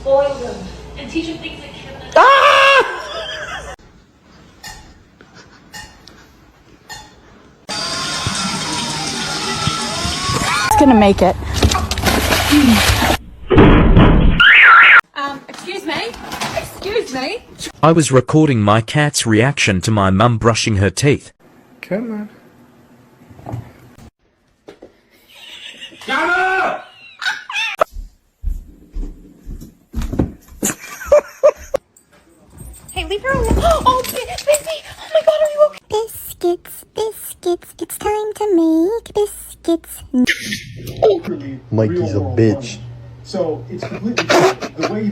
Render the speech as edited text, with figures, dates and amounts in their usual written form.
spoil them and teach them things like Kevin. It's gonna make it. Excuse me? Excuse me? I was recording my cat's reaction to my mum brushing her teeth. Come on. Hey, leave her alone. Oh, baby! Oh my god, are you okay? Biscuits, biscuits, it's time to make biscuits. Mikey's a bitch. So it's completely the way you make